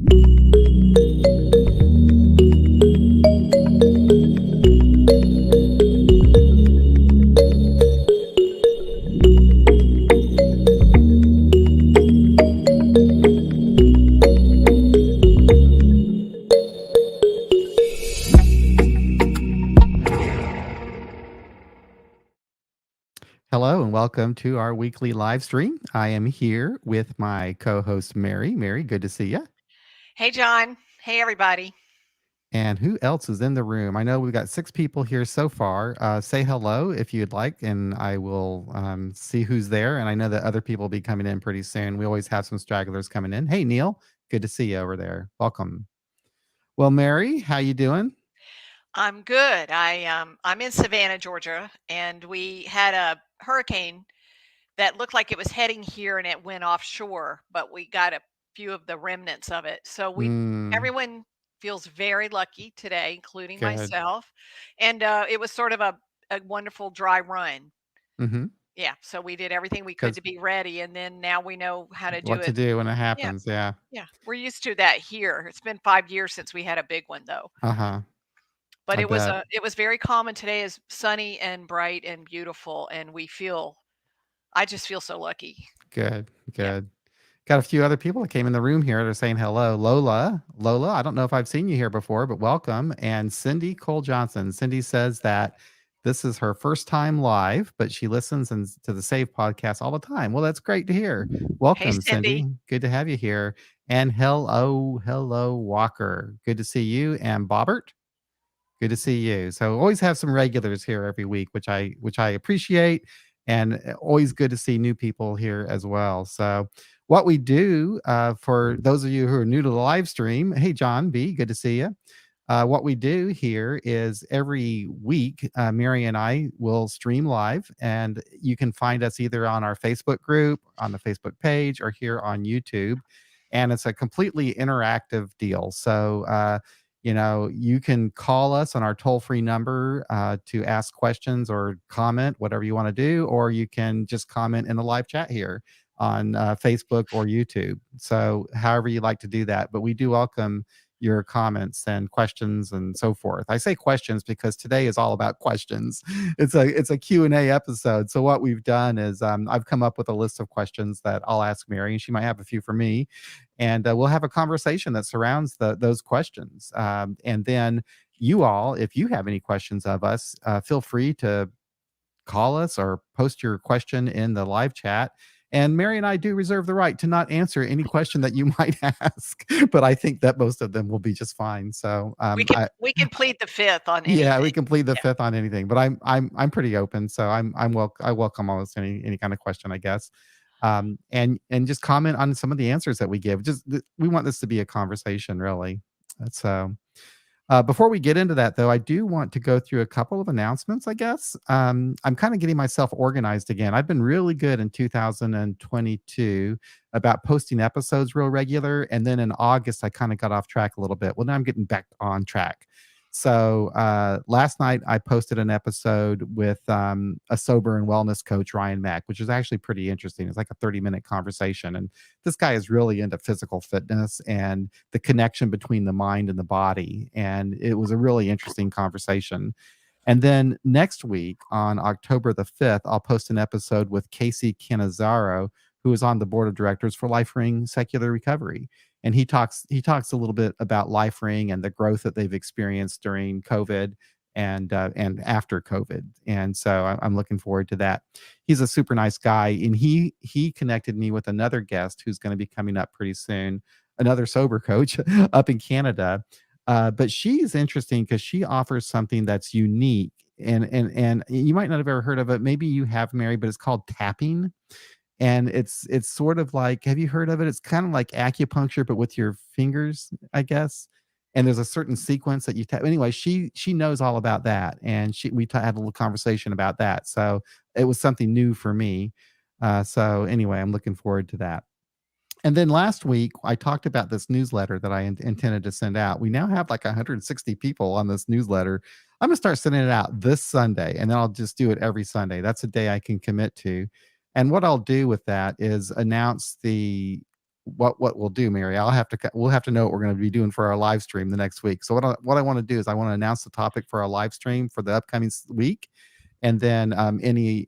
Hello and welcome to our weekly live stream. I am here with my co-host Mary. Mary, good to see you. Hey, John. Hey, everybody. And who else is in the room? I know we've got 6 people here so far. Say hello if you'd like, and I will see who's there. And I know that other people will be coming in pretty soon. We always have some stragglers coming in. Hey, Neil, good to see you over there. Welcome. Well, Mary, how you doing? I'm good. I'm in Savannah, Georgia, and we had a hurricane that looked like it was heading here and it went offshore, but we got a few of the remnants of it. So Mm, everyone feels very lucky today, including good. myself. And it was sort of a wonderful dry run. Mm-hmm. Yeah. So we did everything we could Because to be ready, and then now we know how to do what to it. do when it Yeah. happens? Yeah. Yeah. We're used to that here. It's been 5 years since we had a big one, though. Uh-huh. But I bet. it was very calm, and today is sunny and bright and beautiful, and I just feel so lucky. Good. Yeah. Good. Got a few other people that came in the room here. They're saying hello. Lola, I don't know if I've seen you here before, but welcome. And Cindy Cole Johnson. Cindy says that this is her first time live, but she listens to the Save podcast all the time. Well, that's great to hear. Hey, Welcome, Cindy. Cindy. Good to have you here. And hello, Walker. Good to see you. And Bobbert. Good to see you. So always have some regulars here every week, which I appreciate, and always good to see new people here as well. So what we do for those of you who are new to the live stream, hey John B, good to see you. What we do here is every week, Mary and I will stream live, and you can find us either on our Facebook group, on the Facebook page, or here on YouTube. And it's a completely interactive deal. So, you can call us on our toll free number to ask questions or comment, whatever you want to do, or you can just comment in the live chat here on Facebook or YouTube. So, however you like to do that. But we do welcome your comments and questions and so forth. I say questions because today is all about questions. It's a Q&A episode. So what we've done is I've come up with a list of questions that I'll ask Mary, and she might have a few for me, and we'll have a conversation that surrounds those questions. And then you all, if you have any questions of us, feel free to call us or post your question in the live chat. And Mary and I do reserve the right to not answer any question that you might ask, but I think that most of them will be just fine. So, We can plead the fifth on yeah, we anything. can plead the Yeah. fifth on anything, but I'm pretty open, so I welcome almost any kind of question, I guess. And just comment on some of the answers that we give. We want this to be a conversation, really. So before we get into that, though, I do want to go through a couple of announcements, I guess. I'm kind of getting myself organized again. I've been really good in 2022 about posting episodes real regular. And then in August, I kind of got off track a little bit. Well, now I'm getting back on track. So last night, I posted an episode with a sober and wellness coach, Ryan Mack, which is actually pretty interesting. It's like a 30-minute conversation. And this guy is really into physical fitness and the connection between the mind and the body. And it was a really interesting conversation. And then next week on October the 5th, I'll post an episode with Casey Canizaro, who is on the board of directors for LifeRing Secular Recovery. And he talks a little bit about LifeRing and the growth that they've experienced during COVID and after COVID. And so I'm looking forward to that. He's a super nice guy, and he connected me with another guest who's going to be coming up pretty soon, another sober coach up in Canada. But she's interesting because she offers something that's unique, and you might not have ever heard of it. Maybe you have, Mary, but it's called tapping, and it's sort of like, have you heard of it? It's kind of like acupuncture, but with your fingers, I guess. And there's a certain sequence that you tap. Anyway, she knows all about that, and had a little conversation about that. So it was something new for me. So anyway, I'm looking forward to that. And then last week, I talked about this newsletter that I intended to send out. We now have like 160 people on this newsletter. I'm going to start sending it out this Sunday, and then I'll just do it every Sunday. That's a day I can commit to. And what I'll do with that is announce the what we'll do, Mary. We'll have to know what we're going to be doing for our live stream the next week. So what I want to do is I want to announce the topic for our live stream for the upcoming week, and then any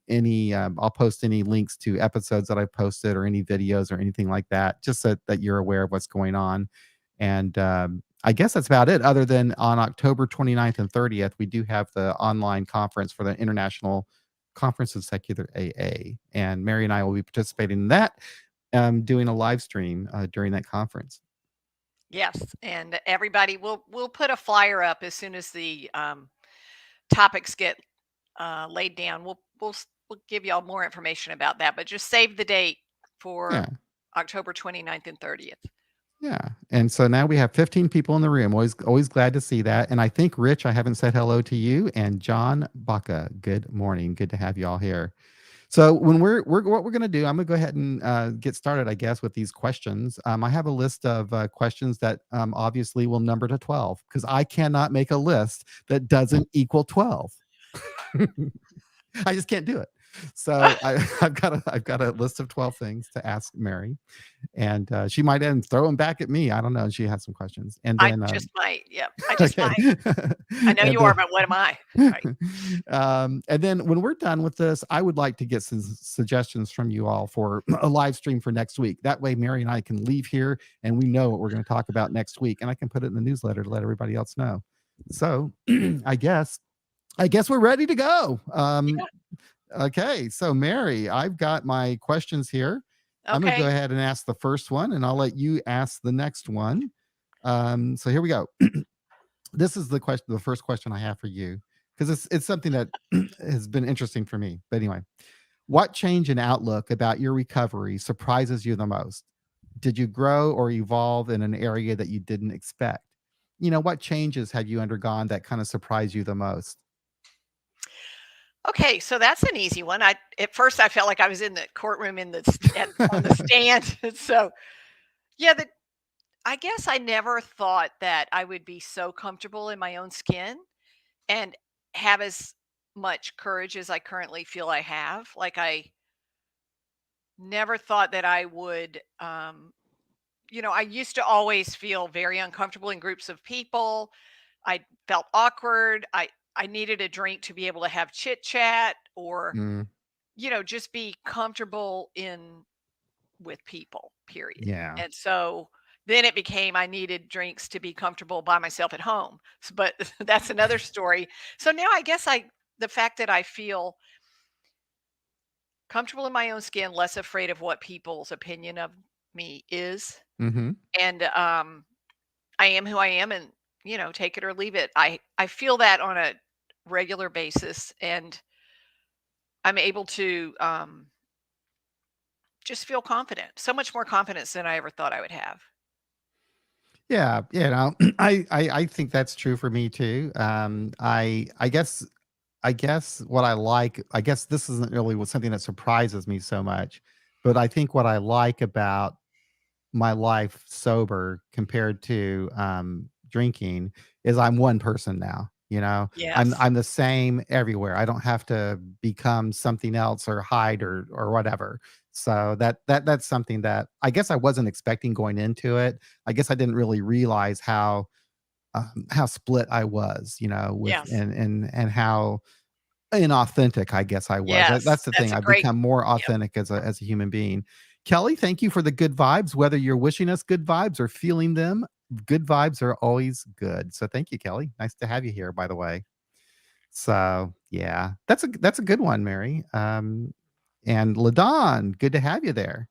I'll post any links to episodes that I've posted or any videos or anything like that, just so that you're aware of what's going on. And I guess that's about it. Other than on October 29th and 30th, we do have the online conference for the International Conference of Secular AA, and Mary and I will be participating in that, doing a live stream during that conference. Yes, and everybody, we'll put a flyer up as soon as the topics get laid down. We'll give y'all more information about that, but just save the date Yeah. for October 29th and 30th. Yeah. And so now we have 15 people in the room. Always glad to see that. And I think Rich, I haven't said hello to you, and John Baca. Good morning. Good to have you all here. So when we're what we're going to do, I'm going to go ahead and get started, I guess, with these questions. I have a list of questions that obviously will number to 12, because I cannot make a list that doesn't equal 12. I just can't do it. So I've got a list of 12 things to ask Mary, and she might then throw them back at me. I don't know. She has some questions, and I then just might. Yep. I just okay, might. I know and you are, but what am I? Right. and then when we're done with this, I would like to get some suggestions from you all for a live stream for next week. That way, Mary and I can leave here and we know what we're going to talk about next week, and I can put it in the newsletter to let everybody else know. So, I guess we're ready to go. Yeah. Okay, so Mary, I've got my questions here. I'm going to go Okay. ahead and ask the first one, and I'll let you ask the next one. So here we go. This is the first question I have for you, because it's something that has been interesting for me. But anyway, what change in outlook about your recovery surprises you the most? Did you grow or evolve in an area that you didn't expect? What changes have you undergone that kind of surprise you the most? Okay, so that's an easy one. I At first I felt like I was in the courtroom on the stand. So yeah, I guess I never thought that I would be so comfortable in my own skin and have as much courage as I currently feel I have. Like I never thought that I would I used to always feel very uncomfortable in groups of people. I felt awkward. I needed a drink to be able to have chit chat or Mm, just be comfortable in with people, period. yeah. And so then it became I needed drinks to be comfortable by myself at home. But that's another story. So now I guess the fact that I feel comfortable in my own skin, less afraid of what people's opinion of me is, Hmm. and I am who I am, and take it or leave it. I feel that on a regular basis, and I'm able to just feel confident. So much more confidence than I ever thought I would have. Yeah, I think that's true for me too. I guess what I guess this isn't really something that surprises me so much, but I think what I like about my life sober compared to drinking is I'm one person now. Yes. I'm the same everywhere. I don't have to become something else or hide or whatever. So that's something that I guess I wasn't expecting going into it. I guess I didn't really realize how split I was, with Yes. and how inauthentic I guess I was. That's Yes. the That's thing. a I've great. become more Yep. authentic as a human being. Kelly, thank you for the good vibes. Whether you're wishing us good vibes or feeling them, good vibes are always good. So thank you, Kelly. Nice to have you here, by the way. So yeah, that's a good one, Mary. And Ladon, good to have you there.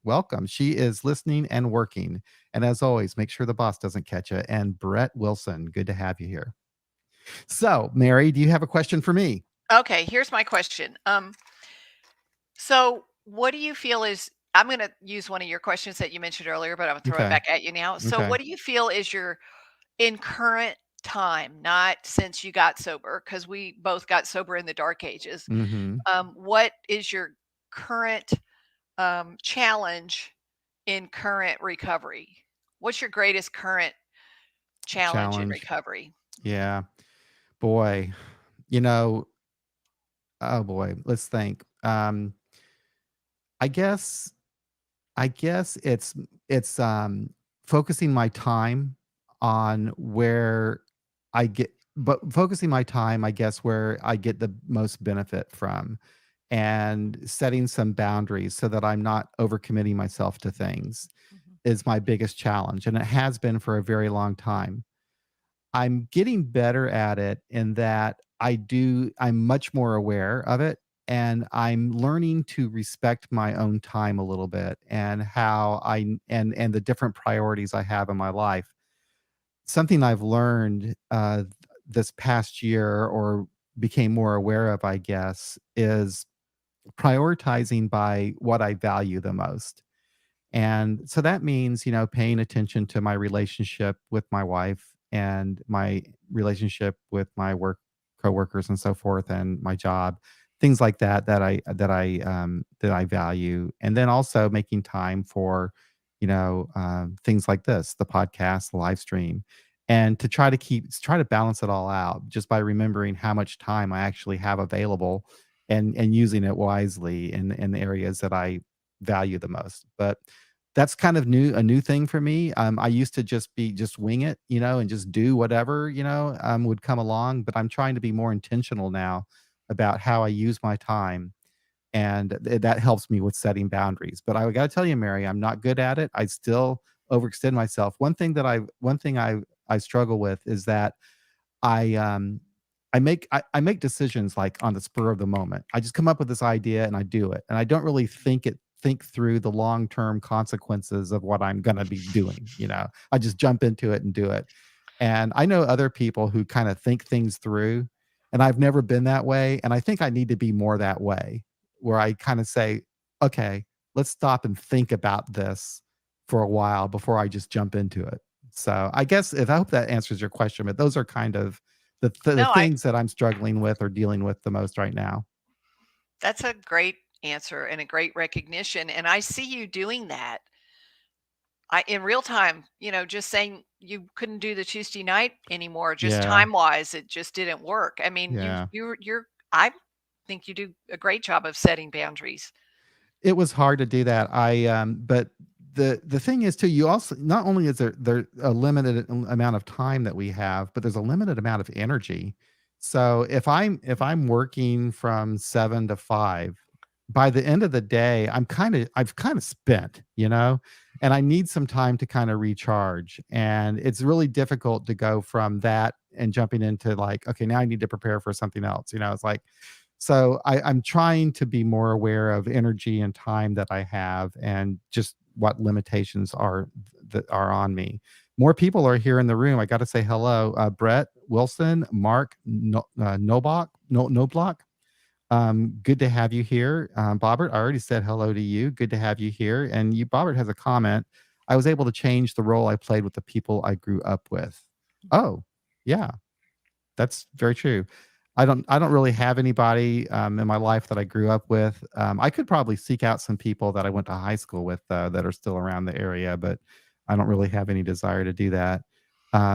Welcome. She is listening and working. And as always, make sure the boss doesn't catch you. And Brett Wilson, good to have you here. So, Mary, do you have a question for me? Okay, here's my question. So what do you feel is I'm going to use one of your questions that you mentioned earlier, but I'm going to throw it Okay. back at you now. So Okay. what do you feel is your in current time, not since you got sober, because we both got sober in the dark ages. Mhm. What is your current challenge in current recovery? What's your greatest current challenge in Challenge. recovery? Yeah. Boy, you know, oh boy, let's think. I guess I guess it's focusing my time on where I get but focusing my time, I guess, where I get the most benefit from, and setting some boundaries so that I'm not overcommitting myself to things Mhm. is my biggest challenge, and it has been for a very long time. I'm getting better at it in that I'm much more aware of it, and I'm learning to respect my own time a little bit and how and the different priorities I have in my life. Something I've learned, this past year, or became more aware of, I guess, is prioritizing by what I value the most. And so that means, paying attention to my relationship with my wife and my relationship with my work coworkers and so forth, and my job, things like that that I value. And then also making time for, things like this, the podcast, the live stream, and to try to balance it all out just by remembering how much time I actually have available, and using it wisely in the areas that I value the most. But that's kind of a new thing for me. I used to just wing it, and just do whatever, would come along, but I'm trying to be more intentional now about how I use my time, and that helps me with setting boundaries. But I got to tell you, Mary, I'm not good at it. I still overextend myself. One thing I struggle with is that I I make decisions like on the spur of the moment. I just come up with this idea and I do it. And I don't really think through the long-term consequences of what I'm gonna be doing, you know? I just jump into it and do it. And I know other people who kind of think things through, and I've never been that way. And I think I need to be more that way, where I kind of say, okay, let's stop and think about this for a while before I just jump into it. So I guess if I hope that answers your question, but those are kind of the No, I things that I'm struggling with or dealing with the most right now. that's a great answer and a great recognition, and I see you doing that. I in real time, just saying you couldn't do the Tuesday night anymore, just Yeah, time-wise, it just didn't work. I mean, yeah. I think you do a great job of setting boundaries. It was hard to do that. But the thing is too, you also not only is there a limited amount of time that we have, but there's a limited amount of energy. So if I'm working from 7 to 5, by the end of the day, I've kind of spent, and I need some time to kind of recharge. And it's really difficult to go from that and jumping into like, okay, now I need to prepare for something else. It's like, so I'm trying to be more aware of energy and time that I have, and just what limitations are that are on me. More people are here in the room. I got to say hello, Brett Wilson, Mark Noblock. Good to have you here, Bobbert. I already said hello to you. Good to have you here. And you, Bobbert, has a comment. I was able to change the role I played with the people I grew up with. Oh, yeah. That's very true. I don't really have anybody, in my life that I grew up with. I could probably seek out some people that I went to high school with, that are still around the area, but I don't really have any desire to do that.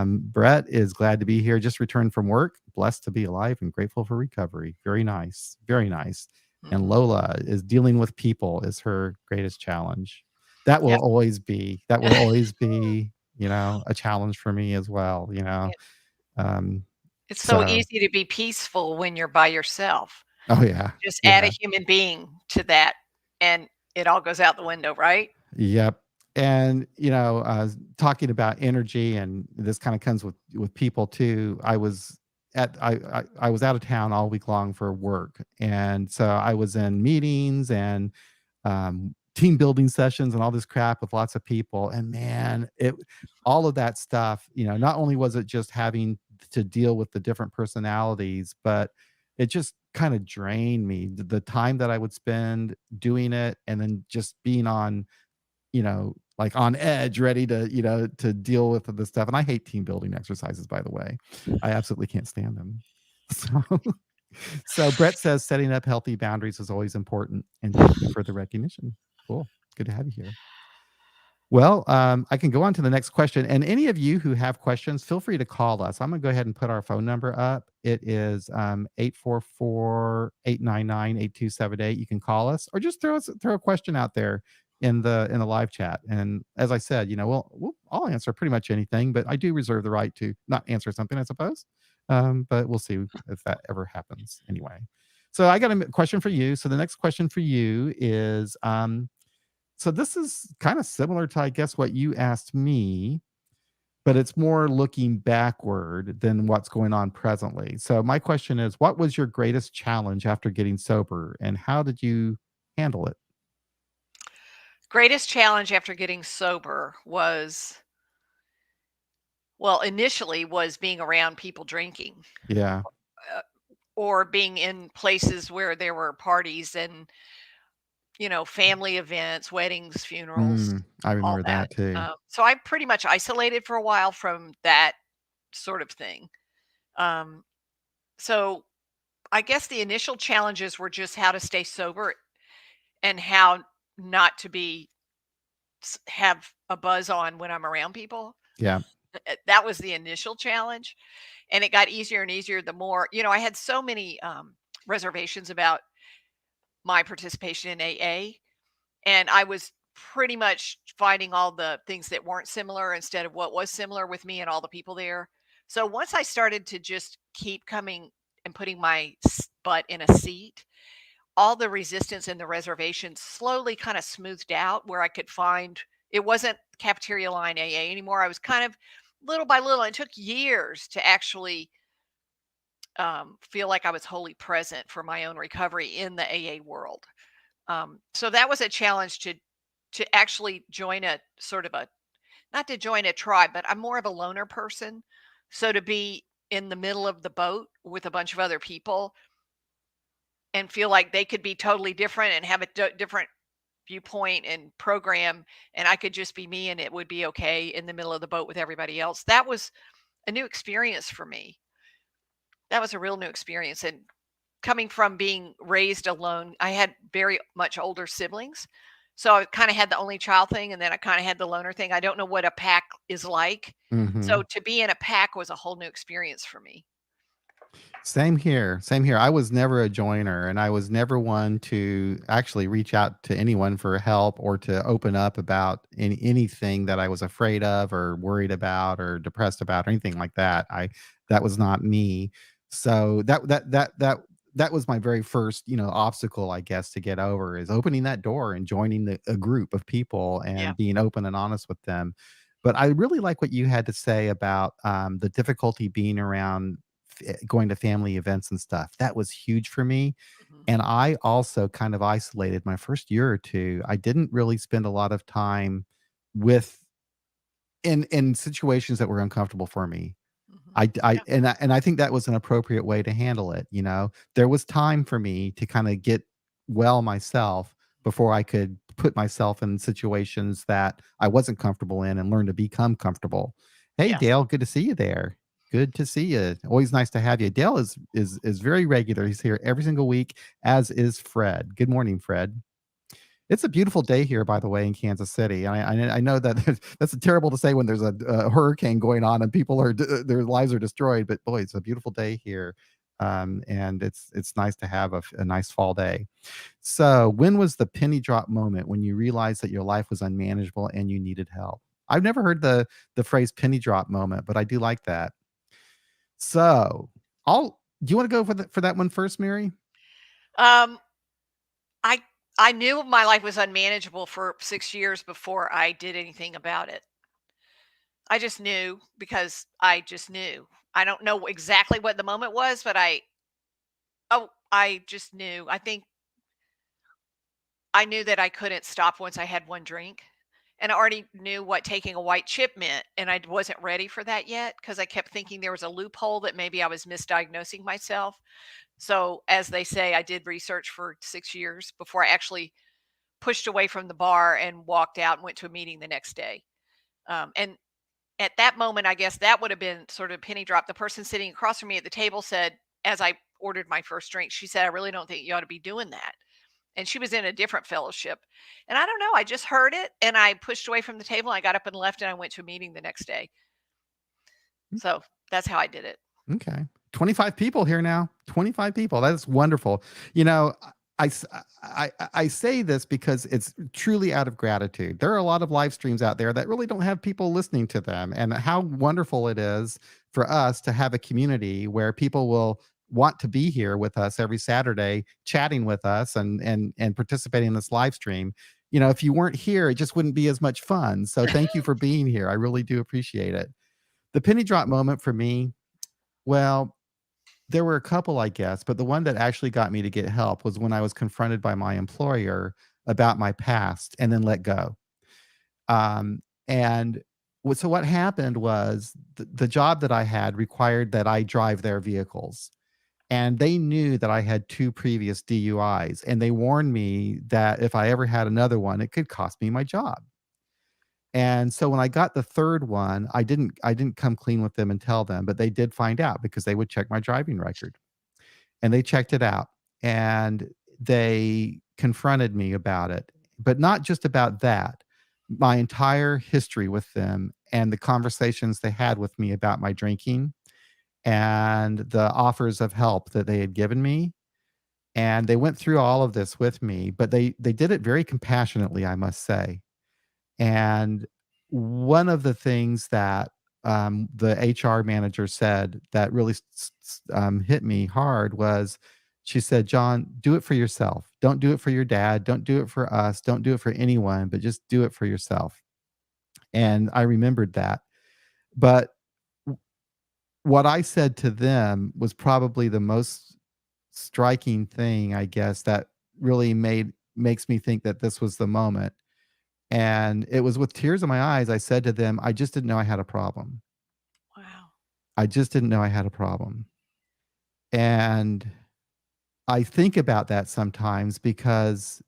Brett is glad to be here, just returned from work, blessed to be alive and grateful for recovery. Very nice, very nice. And Mhm. Lola is dealing with people is her greatest challenge. Yep. That will always be, a challenge for me as well, Um, It's so so easy to be peaceful when you're by yourself. oh, yeah. Just add a Yeah. human being to that, and it all goes out the window, right? Yep. And, talking about energy, and this kinda comes with people too. I was out of town all week long for work, and so I was in meetings and, team building sessions and all this crap with lots of people, and man, it all of that stuff, not only was it just having to deal with the different personalities, but it just kinda drained me. The time that I would spend doing it, and then just being on, like on edge, ready to, to deal with the stuff. And I hate team building exercises, by the way. I absolutely can't stand them. So, so Brett says setting up healthy boundaries is always important. And thank you for the recognition. Cool. Good to have you here. Well, I can go on to the next question. And any of you who have questions, feel free to call us. I'm going to go ahead and put our phone number up. It is 844 You can call us, or just throw a question out there. in the live chat. And as I said, I'll answer pretty much anything, but I do reserve the right to not answer something, I suppose. But we'll see if that ever happens anyway. So I got a question for you. So the next question for you is, so this is kind of similar to, I guess, what you asked me, but it's more looking backward than what's going on presently. So my question is, what was your greatest challenge after getting sober, and how did you handle it? Greatest challenge after getting sober was, well, initially was being around people drinking, Yeah. uh, or being in places where there were parties and, family events, weddings, funerals, I all remember that. that too. So I pretty much isolated for a while from that sort of thing. Um, so I guess the initial challenges were just how to stay sober and how not to have a buzz on when I'm around people. Yeah. That was the initial challenge, and it got easier and easier the more, I had so many reservations about my participation in AA, and I was pretty much finding all the things that weren't similar instead of what was similar with me and all the people there. So once I started to just keep coming and putting my butt in a seat, all the resistance and the reservations slowly kind of smoothed out where I could find it wasn't cafeteria line AA anymore. I was kind of little by little. It took years to actually feel like I was wholly present for my own recovery in the AA world. So that was a challenge to actually join a sort of a not to join a tribe, but I'm more of a loner person. So to be in the middle of the boat with a bunch of other people and feel like they could be totally different and have a different viewpoint and program, and I could just be me and it would be okay in the middle of the boat with everybody else. That was a new experience for me. That was a real new experience. And coming from being raised alone, I had very much older siblings. So I kind of had the only child thing, and then I kind of had the loner thing. I don't know what a pack is like. So Mhm. to be in a pack was a whole new experience for me. Same here. Same here. I was never a joiner, and I was never one to actually reach out to anyone for help or to open up about anything that I was afraid of or worried about or depressed about or anything like that. That was not me. So that was my very first, obstacle, I guess, to get over, is opening that door and joining a group of people Yeah. and being open and honest with them. But I really like what you had to say about the difficulty being around going to family events and stuff. That was huge for me. Mhm. And I also kind of isolated my first year or 2. I didn't really spend a lot of time with in situations that were uncomfortable for me. Mhm. I Yeah. and I think that was an appropriate way to handle it, you know? There was time for me to kinda get well myself before I could put myself in situations that I wasn't comfortable in and learn to become comfortable. Hey, Yes. Dale, good to see you there. Good to see you. Always nice to have you. Dale is very regular. He's here every single week, as is Fred. Good morning, Fred. It's a beautiful day here, by the way, in Kansas City. I know that that's terrible to say when there's a hurricane going on and people their lives are destroyed. But boy, it's a beautiful day here, and it's nice to have a nice fall day. So, when was the penny drop moment when you realized that your life was unmanageable and you needed help? I've never heard the phrase penny drop moment, but I do like that. So, I'll. Do you want to go for that one first, Mary? Um, I I knew my life was unmanageable for 6 years before I did anything about it. I just knew because I just knew. I don't know exactly what the moment was, but I just knew. I think I knew that I couldn't stop once I had one drink. And I already knew what taking a white chip meant, and I wasn't ready for that yet because I kept thinking there was a loophole that maybe I was misdiagnosing myself. So, as they say, I did research for 6 years before I actually pushed away from the bar and walked out and went to a meeting the next day. And at that moment, I guess that would have been sort of a penny drop. The person sitting across from me at the table said, as I ordered my first drink, she said, "I really don't think you ought to be doing that." And she was in a different fellowship. And I don't know, I just heard it and I pushed away from the table. I got up and left and I went to a meeting the next day. So that's how I did it. Okay. 25 people here now. 25 people. That's wonderful. You know, I, s- I say this because it's truly out of gratitude. There are a lot of live streams out there that really don't have people listening to them, and how wonderful it is for us to have a community where people will want to be here with us every Saturday, chatting with us and participating in this live stream. You know, if you weren't here, it just wouldn't be as much fun. So thank you for being here. I really do appreciate it. The penny drop moment for me, well, there were a couple, I guess, but the one that actually got me to get help was when I was confronted by my employer about my past and then let go. And so what happened was the job that I had required that I drive their vehicles. And they knew that I had 2 previous DUIs, and they warned me that if I ever had another one, it could cost me my job. And so when I got the 3rd one, I didn't come clean with them and tell them, but they did find out because they would check my driving record. And they checked it out, and they confronted me about it, but not just about that. My entire history with them and the conversations they had with me about my drinking and the offers of help that they had given me, and they went through all of this with me, but they did it very compassionately, I must say. And one of the things that the HR manager said that really hit me hard was she said, John, do it for yourself. Don't do it for your dad. Don't do it for us. Don't do it for anyone, but just do it for yourself. And I remembered that. But w- what I said to them was probably the most striking thing, I guess, that really makes me think that this was the moment. And it was with tears in my eyes, I said to them, "I just didn't know I had a problem. Wow. I just didn't know I had a problem." And I think about that sometimes because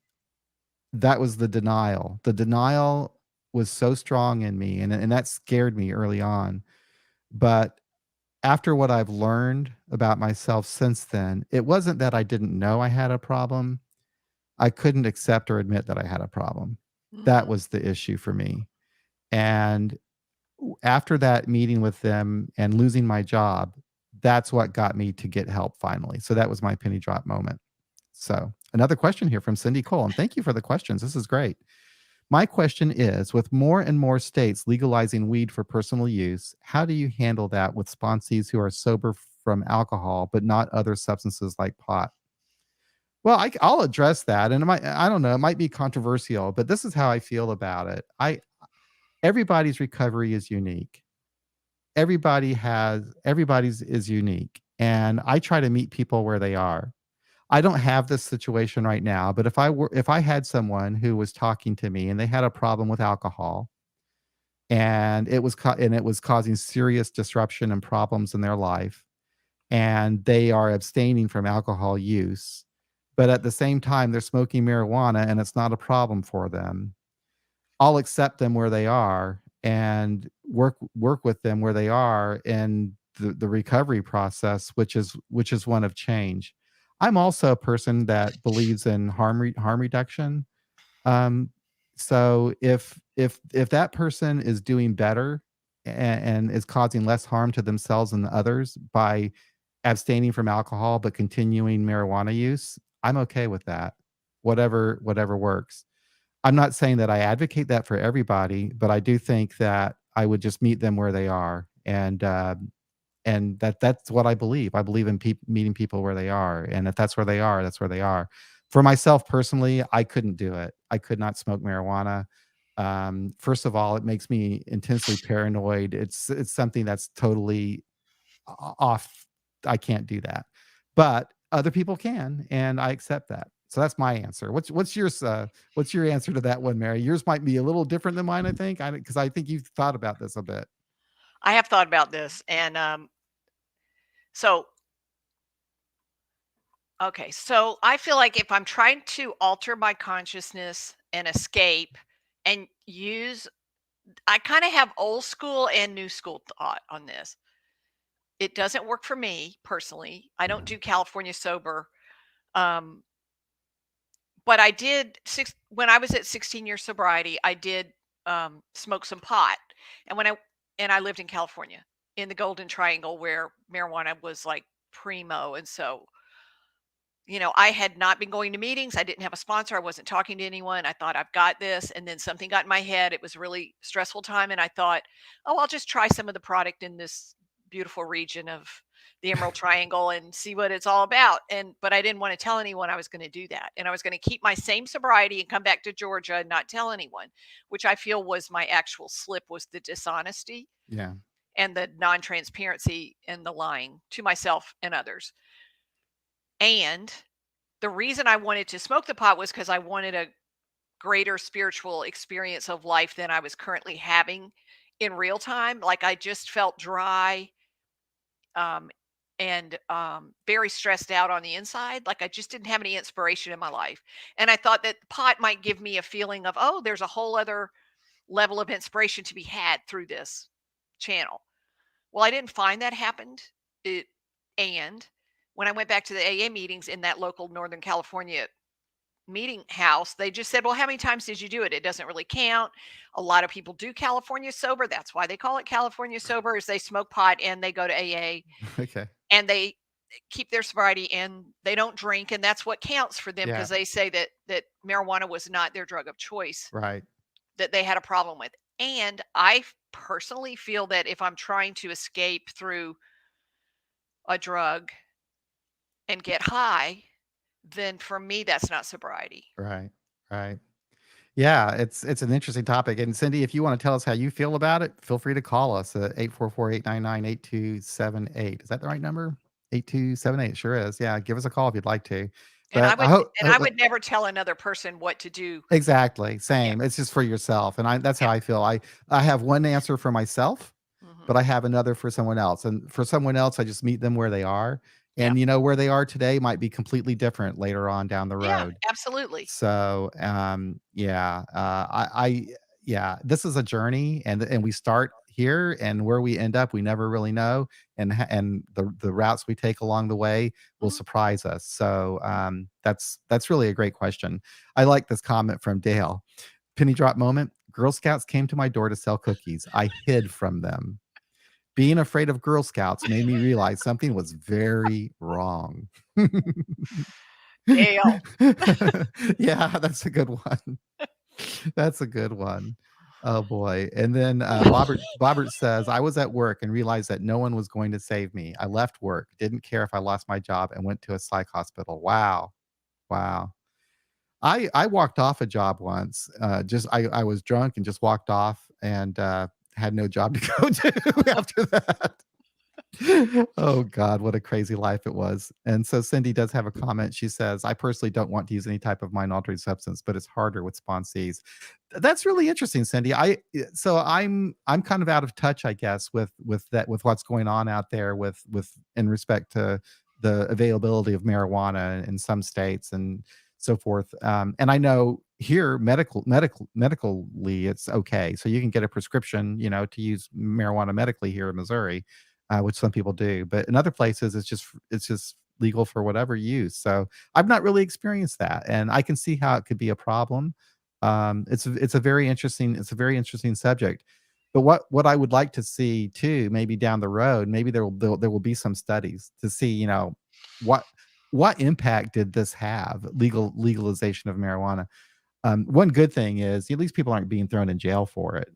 that was the denial. The denial was so strong in me, and that scared me early on. But after what I've learned about myself since then, it wasn't that I didn't know I had a problem. I couldn't accept or admit that I had a problem. That Mhm. was the issue for me. And after that meeting with them and losing my job, that's what got me to get help finally. So that was my penny drop moment. So another question here from Cindy Cole, and thank you for the questions. This is great. My question is, with more and more states legalizing weed for personal use, how do you handle that with sponsees who are sober from alcohol but not other substances like pot? Well, will address that, and I don't know, it might be controversial, but this is how I feel about it. I Everybody's recovery is unique. Everybody's is unique, and I try to meet people where they are. I don't have this situation right now, but if I had someone who was talking to me and they had a problem with alcohol and it was causing serious disruption and problems in their life, and they are abstaining from alcohol use, but at the same time they're smoking marijuana and it's not a problem for them, I'll accept them where they are and work with them where they are in the recovery process, which is one of change. I'm also a person that believes in harm reduction. Um, so if that person is doing better and is causing less harm to themselves and others by abstaining from alcohol but continuing marijuana use, I'm okay with that. Whatever works. I'm not saying that I advocate that for everybody, but I do think that I would just meet them where they are, and that's what I believe. I believe in meeting people where they are, and if that's where they are, that's where they are. For myself personally, I couldn't do it. I could not smoke marijuana. First of all, it makes me intensely paranoid. It's something that's totally off. I can't do that, but other people can, and I accept that. So that's my answer. What's yours? What's your answer to that one, Mary? Yours might be a little different than mine, I think, because I think you've thought about this a bit. I have thought about this, and so okay, so I feel like if I'm trying to alter my consciousness and escape and use, I kind of have old school and new school thought on this. It doesn't work for me personally. I don't Yeah. do California sober. Um, but I did when I was at 16 years sobriety, I did smoke some pot. And I lived in California in the Golden Triangle where marijuana was like primo. And so I had not been going to meetings. I didn't have a sponsor. I wasn't talking to anyone. I thought, I've got this. And then something got in my head. It was a really stressful time. And I thought, oh, I'll just try some of the product in this beautiful region of the Emerald Triangle and see what it's all about. But I didn't want to tell anyone I was going to do that. And I was going to keep my same sobriety and come back to Georgia and not tell anyone, which I feel was my actual slip, was the dishonesty Yeah. and the non-transparency and the lying to myself and others. And the reason I wanted to smoke the pot was because I wanted a greater spiritual experience of life than I was currently having in real time. Like, I just felt dry, um, and very stressed out on the inside. Like, I just didn't have any inspiration in my life. And I thought that pot might give me a feeling of, oh, there's a whole other level of inspiration to be had through this channel. Well, I didn't find that happened. It and when I went back to the AA meetings in that local Northern California meeting house, they just said, "Well, how many times did you do it? It doesn't really count." A lot of people do California sober. That's why they call it California sober, is they smoke pot and they go to AA Okay. and they keep their sobriety and they don't drink, and that's what counts for them, Yeah. because they say that marijuana was not their drug of choice, Right. that they had a problem with. And I personally feel that if I'm trying to escape through a drug and get high, then for me that's not sobriety. Right. Right. Yeah, it's an interesting topic. And Cindy, if you want to tell us how you feel about it, feel free to call us at 844-899-8278. Is that the right number? 8278. Sure is. Yeah, give us a call if you'd like to. And I But I would hope and I would never tell another person what to do. exactly Yeah, same. It's just for yourself. And that's how yeah. I feel. I have one answer for myself, Mhm. but I have another for someone else. And for someone else, I just meet them where they are. Yeah. And where they are today might be completely different later on down the Yeah, road. absolutely. So, yeah, yeah, this is a journey, and we start here, and where we end up, we never really know, and the routes we take along the way will Mhm, surprise us. So, mhm. that's really a great question. I like this comment from Dale. Penny drop moment. Girl Scouts came to my door to sell cookies. I hid from them. Being afraid of Girl Scouts made me realize something was very wrong. Dale. Yeah, that's a good one. That's a good one. Oh boy. And then Bobbert says, I was at work and realized that no one was going to save me. I left work, didn't care if I lost my job, and went to a psych hospital. Wow. Wow. I walked off a job once. Just I was drunk and just walked off and had no job to go to after that. Oh God, what a crazy life it was. And so Cindy does have a comment. She says, I personally don't want to use any type of mind altering substance, but it's harder with sponsees. That's really interesting, Cindy. So I'm kind of out of touch, I guess, with what's going on out there with in respect to the availability of marijuana in some states and so forth. And I know here medically it's okay. So you can get a prescription, to use marijuana medically here in Missouri, which some people do. But in other places, it's just legal for whatever use. So I've not really experienced that, and I can see how it could be a problem. It's a very interesting subject. But what I would like to see too, maybe down the road, maybe there will be some studies to see, what what impact did this have, legalization of marijuana. One good thing is at least people aren't being thrown in jail for it.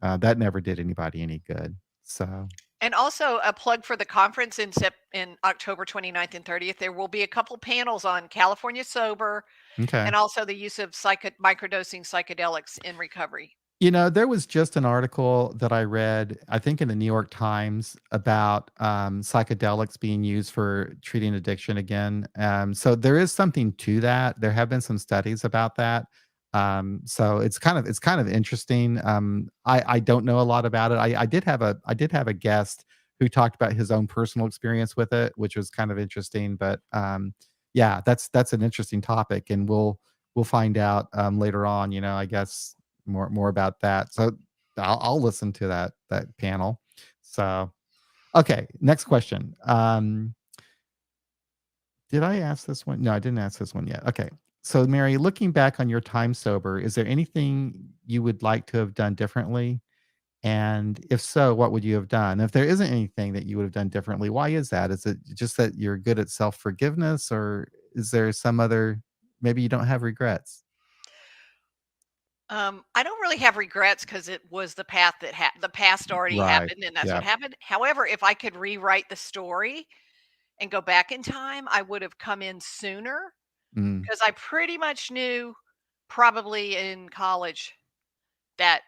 That never did anybody any good. So And also a plug for the conference in October 29th and 30th. There will be a couple panels on California sober okay. and also the use of microdosing psychedelics in recovery. There was just an article that I read, I think in the New York Times, about psychedelics being used for treating addiction again. So there is something to that. There have been some studies about that. So it's kind of interesting. I don't know a lot about it. I did have a guest who talked about his own personal experience with it, which was kind of interesting. But yeah, that's an interesting topic, and we'll find out later on. I guess more about that. So I'll listen to that panel. So okay, next question. Did I ask this one? No, I didn't ask this one yet. Okay. So Mary, looking back on your time sober, is there anything you would like to have done differently? And if so, what would you have done? If there isn't anything that you would have done differently, why is that? Is it just that you're good at self forgiveness, or is there some other, maybe you don't have regrets? I don't really have regrets because it was the path that the past already Right. happened, and that's what Yeah. happened. However, if I could rewrite the story and go back in time, I would have come in sooner Mm. because I pretty much knew probably in college that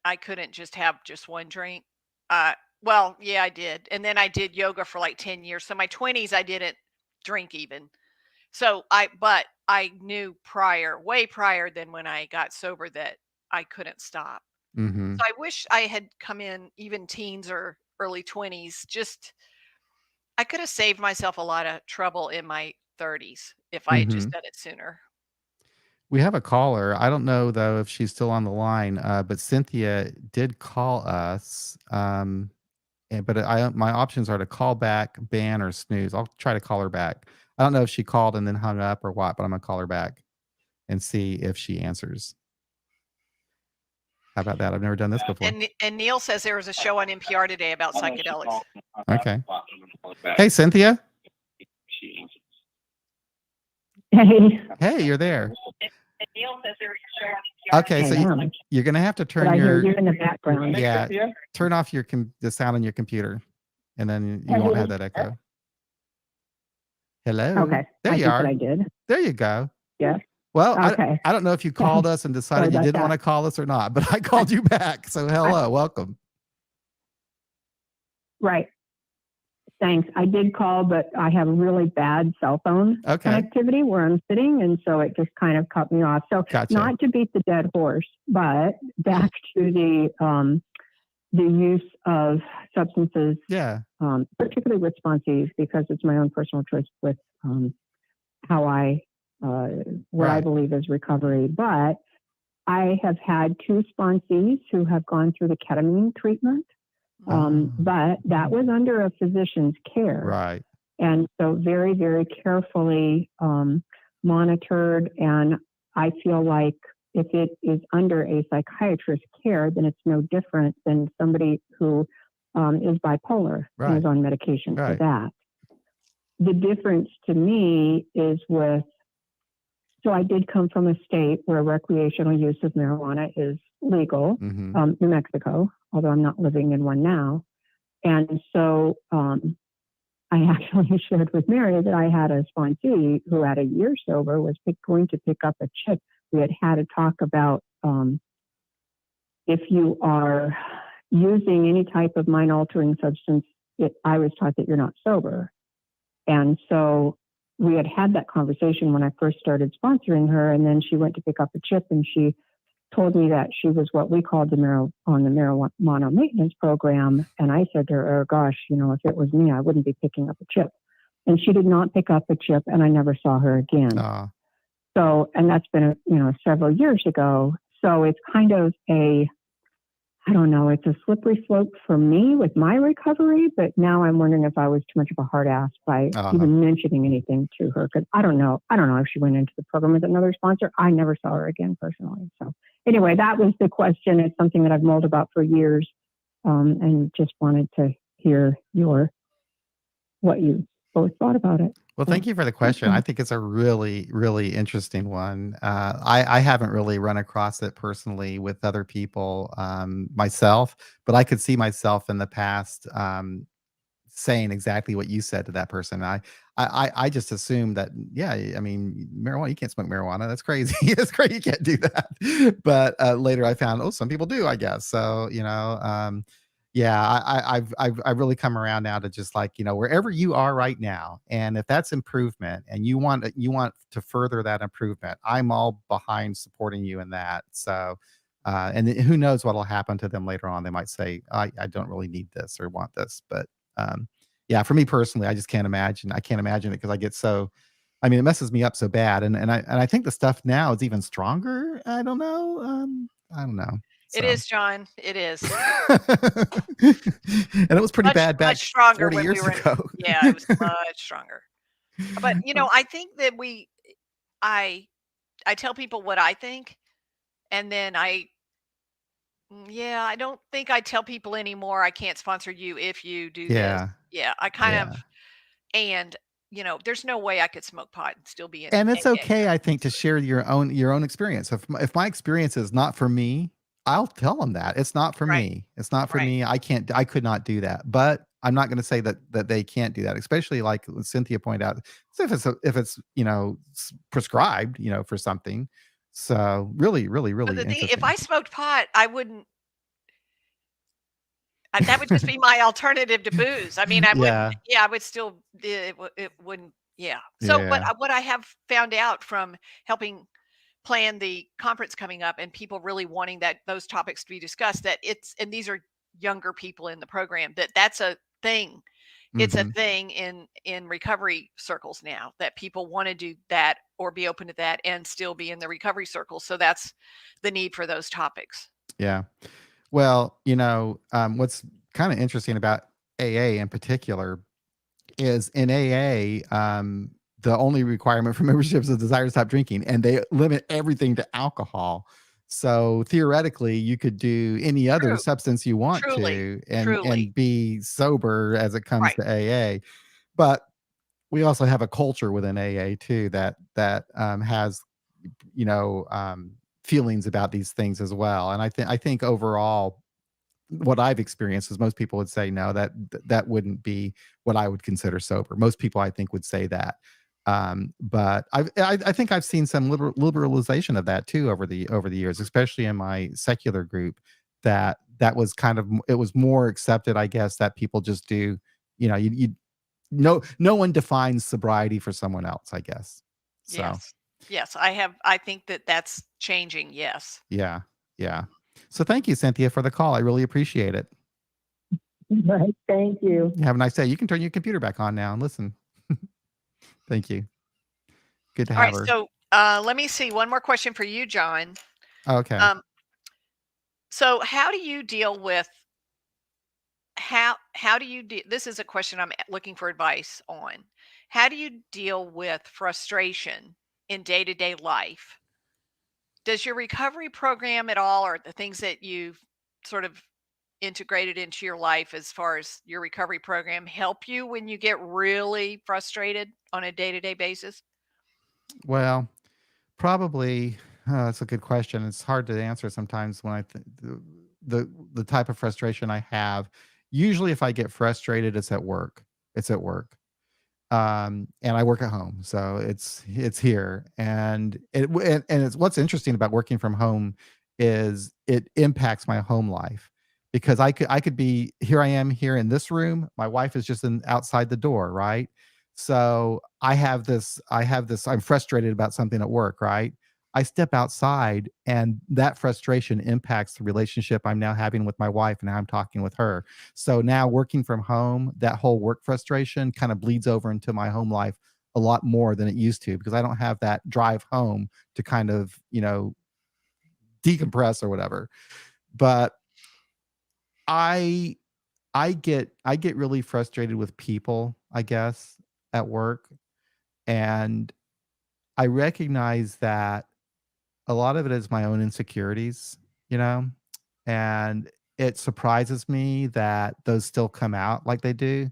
I couldn't just have just one drink. Uh, well, yeah, I did, and then I did yoga for like 10 years. So my 20s, I didn't drink even. But I knew prior, way prior than when I got sober that I couldn't stop. Mhm. So I wish I had come in even teens or early 20s. Just I could have saved myself a lot of trouble in my 30s if I had just Mhm. done it sooner. We have a caller. I don't know though if she's still on the line, but Cynthia did call us. But my options are to call back, ban, or snooze. I'll try to call her back. I don't know if she called and then hung up or what, but I'm gonna call her back and see if she answers. How about that? I've never done this before. And Neil says there was a show on NPR today about psychedelics. Okay. Hey, Cynthia. Hey, Hey, you're there. Okay, I so am, you're gonna have to but turn I hear your, you in the background. yeah, turn off the sound on your computer, and then you won't have that echo. Hello. Okay, There I you think that are. I did. There you go. Yes. Well, Okay. I don't know if you called us and Sorry decided you about didn't that. wanna call us or not, but I called you back. So hello, welcome. Right. Thanks. I did call, but I have really bad cell phone Okay. connectivity where I'm sitting, and so it just kind of cut me off. So Gotcha. not to beat the dead horse, but back to the use of substances, Yeah. particularly with sponsees, because it's my own personal choice with how what I Right. believe is recovery. But I have had two sponsees who have gone through the ketamine treatment, Oh. but that was under a physician's care. Right. And so very, very carefully monitored. And I feel like if it is under a psychiatrist's care, then it's no different than somebody who is bipolar and Right. is on medication for Right. that. The difference to me is so I did come from a state where recreational use of marijuana is legal, Mhm. New Mexico, although I'm not living in one now. And so I actually shared with Mary that I had a sponsee who at a year sober was going to pick up a chip. We had a talk about if you are using any type of mind altering substance, I was taught that you're not sober. And so we had that conversation when I first started sponsoring her. And then she went to pick up a chip and she told me that she was what we called on the marijuana maintenance program. And I said to her, oh, gosh, if it was me, I wouldn't be picking up a chip. And she did not pick up a chip and I never saw her again. So, and that's been, several years ago. So it's kind of I don't know, it's a slippery slope for me with my recovery, but now I'm wondering if I was too much of a hard ass by even mentioning anything to her. Cause I don't know if she went into the program with another sponsor. I never saw her again personally. So anyway, that was the question. It's something that I've mulled about for years. And just wanted to hear what you both thought about it. Well, thank you for the question. I think it's a really, really interesting one. I haven't really run across it personally with other people myself, but I could see myself in the past saying exactly what you said to that person. I just assumed that, yeah, I mean, marijuana, you can't smoke marijuana. That's crazy. That's great. You can't do that. But later I found, oh, some people do, I guess. So, yeah, I've really come around now to just like, wherever you are right now, and if that's improvement and you want to further that improvement, I'm all behind supporting you in that. So and who knows what'll happen to them later on. They might say, I don't really need this or want this. But yeah, for me personally, I just can't imagine. I can't imagine it because I get so, I mean, it messes me up so bad. And I think the stuff now is even stronger. I don't know. I don't know. It So is, John. It is. and it was pretty Much, bad much back stronger 40 when we years were in. ago. Yeah, it was much stronger. But I think that I I tell people what I think, and then yeah, I don't think I tell people anymore I can't sponsor you if you do this. Yeah. Yeah, I kind of Yeah. and there's no way I could smoke pot and still be in And it's AA. okay, I think, to share your own experience. If my experience is not for me, I'll tell them that. It's not for Right, me. It's not for right. me. I could not do that. But I'm not gonna say that they can't do that, especially like Cynthia pointed out. So if it's, prescribed, for something. So really, really, But really the thing, if interesting. I smoked pot, I wouldn't. That would just be my alternative to booze. I mean, I wouldn't. Yeah. Yeah, I would still. It wouldn't. Yeah. So, but Yeah. what I have found out from helping plan the conference coming up and people really wanting those topics to be discussed, that and these are younger people in the program, that's a thing. It's a Mhm. thing in recovery circles now, that people want to do that or be open to that and still be in the recovery circle. So that's the need for those topics. Yeah. Well, what's kind of interesting about AA in particular is in AA, the only requirement for membership is a desire to stop drinking, and they limit everything to alcohol. So theoretically, you could do any other True. substance you want Truly. to Truly. and be sober as it comes Right. to AA. But we also have a culture within AA too that has you know um, feelings about these things as well. And I think overall what I've experienced is most people would say no, that wouldn't be what I would consider sober. Most people I think would say that. But I think I've seen some liberalization of that too over the years, especially in my secular group. That was kind of it was more accepted, I guess, that people just do. You no one defines sobriety for someone else, I guess. So Yes. Yes. I think that that's changing. Yes. yeah, yeah. So thank you, Cynthia, for the call. I really appreciate it. Right. Thank you. Have a nice day. You can turn your computer back on now and listen. Thank you. Good to All have right. her. So let me see. One more question for you, John. Okay. Um, so how do you deal with how do you this is a question I'm looking for advice on. How do you deal with frustration in day-to-day life? Does your recovery program at all, or the things that you've sort of integrated into your life as far as your recovery program, help you when you get really frustrated on a day-to-day basis? Well, probably that's a good question. It's hard to answer sometimes when the type of frustration I have. Usually, if I get frustrated, it's at work. It's at work. And I work at home, so it's here. And it's what's interesting about working from home is it impacts my home life because I could be here. I am here in this room. My wife is just outside the door, right? So I have this. I'm frustrated about something at work, right? I step outside, and that frustration impacts the relationship I'm now having with my wife and how I'm talking with her. So now working from home, that whole work frustration kind of bleeds over into my home life a lot more than it used to because I don't have that drive home to kind of, decompress or whatever. But I I get really frustrated with people, I guess, at work, and I recognize that a lot of it is my own insecurities, you know? And it surprises me that those still come out like they do.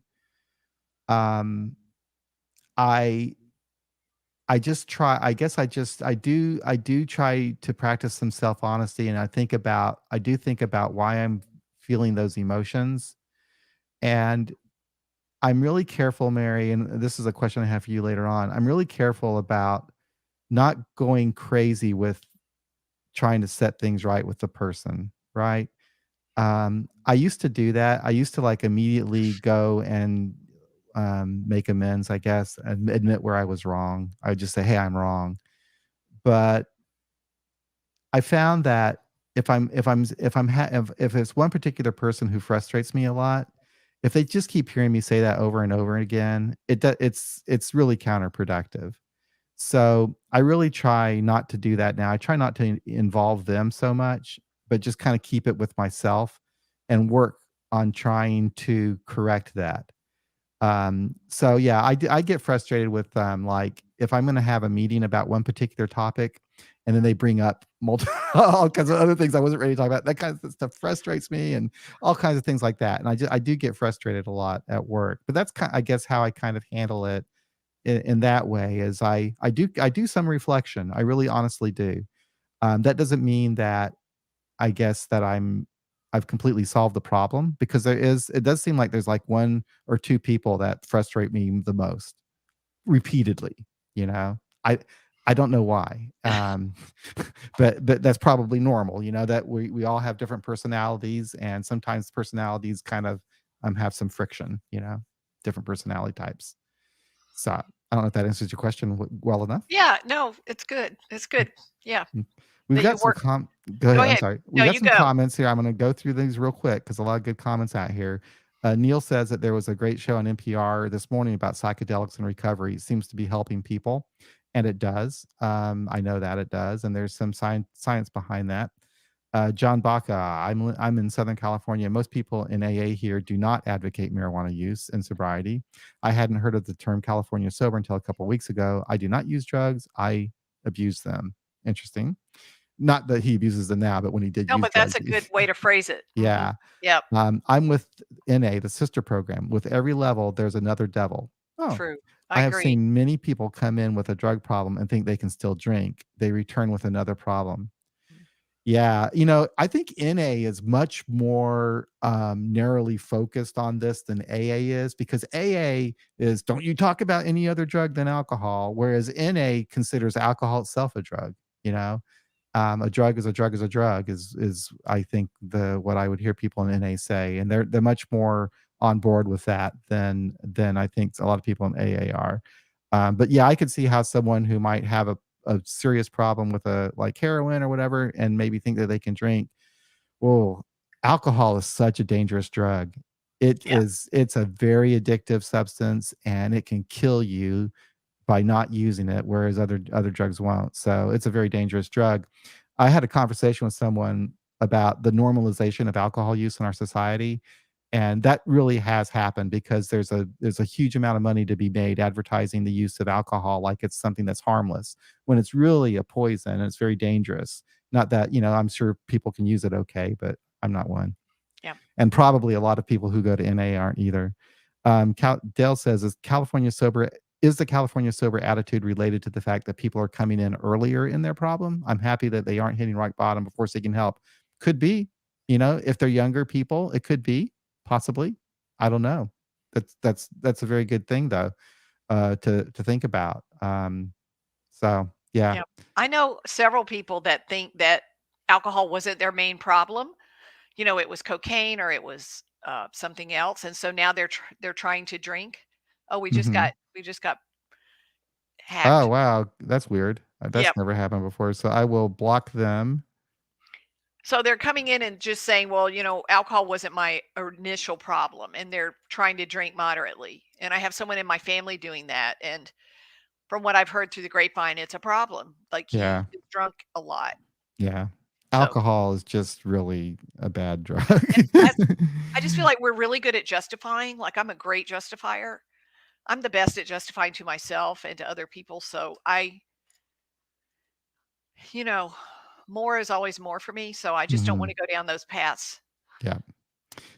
Um I I just try I guess I do try to practice some self-honesty, and I do think about why I'm feeling those emotions. And I'm really careful, Mary, and this is a question I have for you later on. I'm really careful about not going crazy with trying to set things right with the person, right? I used to do that. I used to like immediately go and make amends, I guess, and admit where I was wrong. I would just say, "Hey, I'm wrong." But I found that if it's one particular person who frustrates me a lot, if they just keep hearing me say that over and over again, it's really counterproductive. So I really try not to do that now. I try not to involve them so much, but just kind of keep it with myself and work on trying to correct that. So yeah, I get frustrated with like if I'm going to have a meeting about one particular topic, and then they bring up multiple all kinds of other things I wasn't ready to talk about. That kind of stuff frustrates me, and all kinds of things like that. And I do get frustrated a lot at work, but that's I guess how I kind of handle it in that way is I do some reflection. I really honestly do. That doesn't mean that I guess that I've completely solved the problem because it does seem like there's like one or two people that frustrate me the most repeatedly, you know? I don't know why. But that's probably normal, that we all have different personalities and sometimes personalities kind of have some friction, different personality types. So I don't know if that answers your question well enough. Yeah, no, it's good. It's good. Yeah, Mm. We've that you got some work. go Go ahead, I'm ahead. sorry. No, We've got you some go. comments here. I'm gonna go through these real quick because a lot of good comments out here. Neil says that there was a great show on NPR this morning about psychedelics and recovery. It seems to be helping people, and it does. I know that it does, and there's some science behind that. John Baca, I'm in Southern California. Most people in AA here do not advocate marijuana use and sobriety. I hadn't heard of the term California sober until a couple weeks ago. I do not use drugs. I abuse them. Interesting. Not that he abuses them now, but when he did No, use but that's drugs, a good way to phrase it. yeah. Yep, I'm with NA, the sister program. With every level, there's another devil. Oh, true. I I have agree. seen many people come in with a drug problem and think they can still drink. They return with another problem. Yeah, I think NA is much more narrowly focused on this than AA is because AA is don't you talk about any other drug than alcohol, whereas NA considers alcohol itself a drug. You know, a drug is a drug is a drug is I think the what I would hear people in NA say, and they're much more on board with that than I think a lot of people in AA are. But yeah, I could see how someone who might have a serious problem with a like heroin or whatever, and maybe think that they can drink. Whoa, alcohol is such a dangerous drug. Yeah. It's a very addictive substance, and it can kill you by not using it, whereas other drugs won't. So it's a very dangerous drug. I had a conversation with someone about the normalization of alcohol use in our society, and that really has happened because there's a huge amount of money to be made advertising the use of alcohol like it's something that's harmless when it's really a poison and it's very dangerous. Not that, I'm sure people can use it okay, but I'm not one. Yeah. And probably a lot of people who go to NA aren't either. Dale says, is the California sober attitude related to the fact that people are coming in earlier in their problem? I'm happy that they aren't hitting rock bottom before seeking help. Could be, if they're younger people, it could be possibly. I don't know. That's a very good thing though, to think about. So yeah. Yeah. I know several people that think that alcohol wasn't their main problem. It was cocaine or it was something else, and so now they're trying to drink. Oh, Hmm. we just got Oh hacked. wow, that's weird. That's Yep. never happened before. So I will block them. So they're coming in and just saying, well, alcohol wasn't my initial problem, and they're trying to drink moderately. And I have someone in my family doing that, and from what I've heard through the grapevine, it's a problem. Like Yeah. he is drunk a lot. Yeah. So Alcohol is just really a bad drug. and I just feel like we're really good at justifying. Like I'm a great justifier. I'm the best at justifying to myself and to other people. So you know, more is always more for me. So I just don't want Mhm. to go down those paths. Yeah.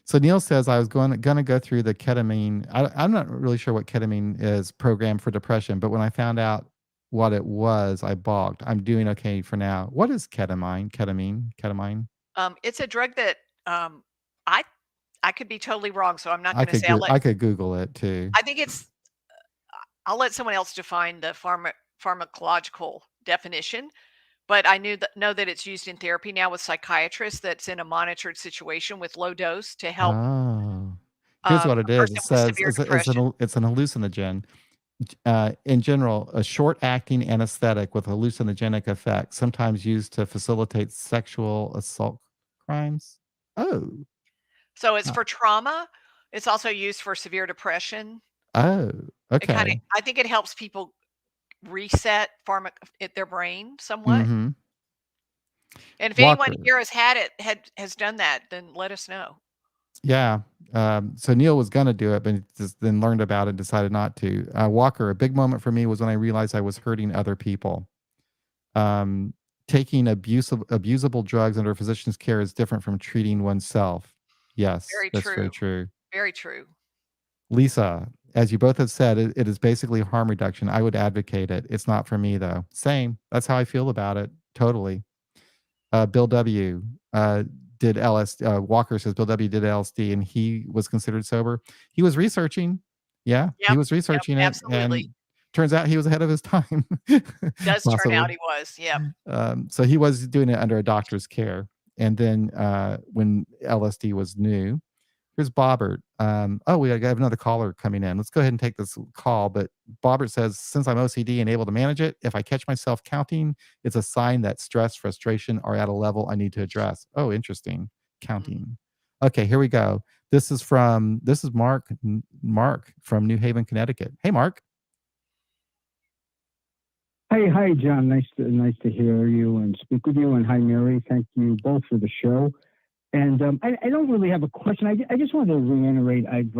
So Neil says I was gonna go through the ketamine. I'm not really sure what ketamine is program for depression, but when I found out what it was, I balked. I'm doing okay for now. What is ketamine? Ketamine? It's a drug that um, I I could be totally wrong, so I'm not I going to could say. I'll let. I could Google it too. I think I'll let someone else define the pharmacological definition. But I know that it's used in therapy now with psychiatrists. That's in a monitored situation with low dose to help Oh. Here's what a it is. It person with says severe depression. it's an hallucinogen. In general, a short-acting anesthetic with hallucinogenic effects, sometimes used to facilitate sexual assault crimes. Oh, So it's huh. for trauma. It's also used for severe depression. Oh, okay. I think it helps people reset their brain somewhat. Mhm. And if anyone Walker. here has done that, then let us know. Yeah. So Neil was gonna do it, but he just then learned about it and decided not to. Walker, a big moment for me was when I realized I was hurting other people. Um, Taking abusable drugs under a physician's care is different from treating oneself. Yes, Very that's very true. true. Very true. Lisa. As you both have said, it is basically harm reduction. I would advocate it. It's not for me though. Same. That's how I feel about it. Totally. Bill W. Did LSD. Walker says Bill W. did LSD and he was considered sober. He was researching. Yeah, he Yep. was Yep. researching it, Absolutely. and turns out he was ahead of his time. Does turn Possibly. out he was. Yep. So he was doing it under a doctor's care. And then when LSD was new, here's Bobbert. We have another caller coming in. Let's go ahead and take this call. But Bobbert says, since I'm OCD and able to manage it, if I catch myself counting, it's a sign that stress, frustration are at a level I need to address. Oh, interesting. Counting. Okay, here we go. This is Mark. Mark from New Haven, Connecticut. Hey, Mark. Hi, John. Nice to hear you and speak with you. And hi, Mary. Thank you both for the show. And I don't really have a question. I just wanted to reiterate. I've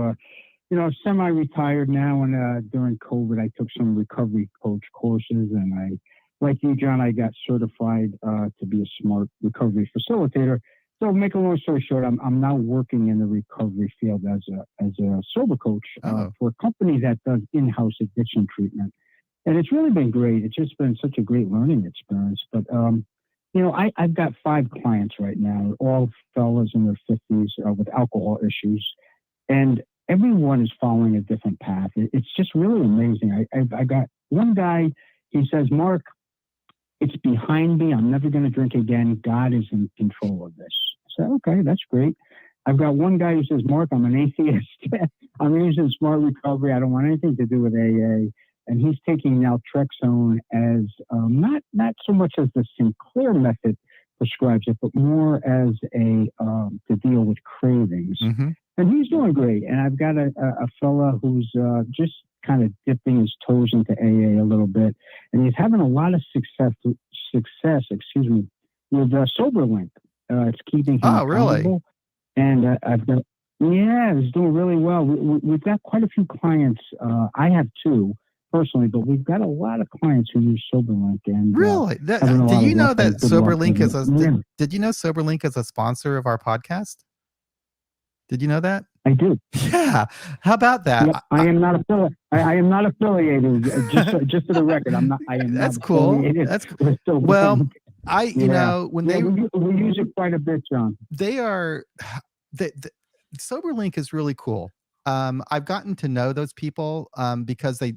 semi-retired now, and during COVID, I took some recovery coach courses, and like you, John, I got certified to be a smart recovery facilitator. So, make a long story short, I'm now working in the recovery field as a sober coach for a company that does in-house addiction treatment. And it's really been great. It's just been such a great learning experience. But, I've got 5 clients right now, all fellas in their 50s with alcohol issues. And everyone is following a different path. It's just really amazing. I got one guy, he says, Mark, it's behind me. I'm never going to drink again. God is in control of this. I said, okay, that's great. I've got one guy who says, Mark, I'm an atheist. I'm using smart recovery. I don't want anything to do with AA. And he's taking naltrexone as not so much as the Sinclair method prescribes it, but more as to deal with cravings. Mm-hmm. And he's doing great. And I've got a fella who's just kind of dipping his toes into AA a little bit, and he's having a lot of success. With SoberLink. It's keeping him accountable. And he's doing really well. We've got quite a few clients. I have 2. Personally, but we've got a lot of clients who use SoberLink. And really, did you know that SoberLink is did you know SoberLink is a sponsor of our podcast? Did you know that? I do. Yeah. How about that? Yep, I am not affiliated. I am not affiliated. Just for the record, I'm not. I am. That's not cool. That's cool. Well, we use it quite a bit, John. They are. SoberLink is really cool. I've gotten to know those people because they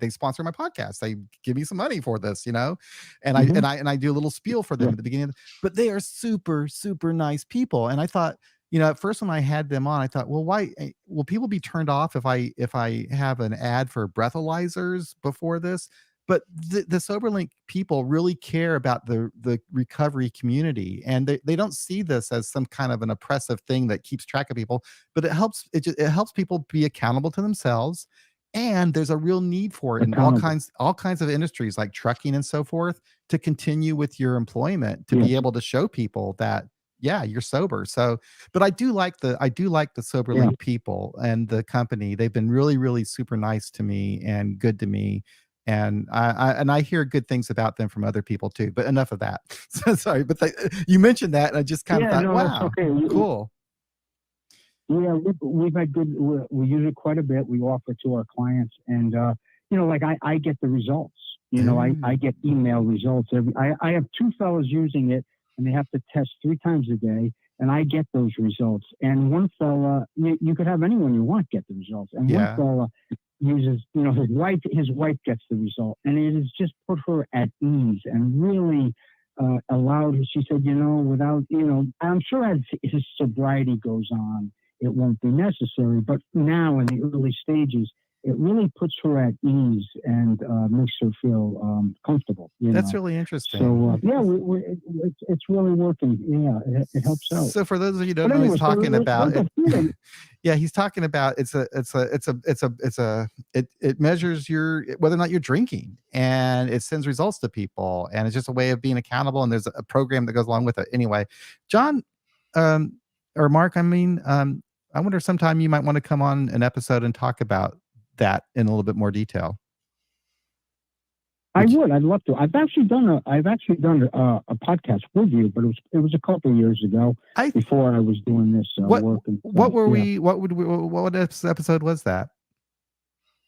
sponsor my podcast. They give me some money for this, and I do a little spiel for them at the beginning. But they are super, super nice people. And I thought, at first when I had them on, I thought, well, why will people be turned off if I have an ad for breathalyzers before this? But the SoberLink people really care about the recovery community, and they don't see this as some kind of an oppressive thing that keeps track of people, but it helps people be accountable to themselves. And there's a real need for it in all kinds of industries like trucking and so forth, to continue with your employment, to be able to show people that, yeah, you're sober. So, but I do like the SoberLink people and the company. They've been really, really super nice to me and good to me. And I hear good things about them from other people too. But enough of that. So sorry, but you mentioned that, and I just kind of thought, wow, cool. Yeah, we've had good. We use it quite a bit. We offer to our clients, and like I get the results. I get email results I have 2 fellows using it, and they have to test 3 times a day, and I get those results. And one fella, you could have anyone you want get the results, and one fella uses, his wife gets the result, and it has just put her at ease and really allowed her. She said, without, I'm sure as his sobriety goes on, it won't be necessary, but now in the early stages, it really puts her at ease and makes her feel comfortable. That's really interesting. So it's really working. Yeah, it helps out. So for those of you who don't know, he's talking about it. Yeah, he's talking about it measures whether or not you're drinking, and it sends results to people, and it's just a way of being accountable. And there's a program that goes along with it. Anyway, John, or Mark, I wonder if sometime you might want to come on an episode and talk about that in a little bit more detail. I Would you- would. I'd love to. I've actually done a podcast with you, but it was a couple of years ago I before I was doing this what work and what stuff. were Yeah. we? What episode was that?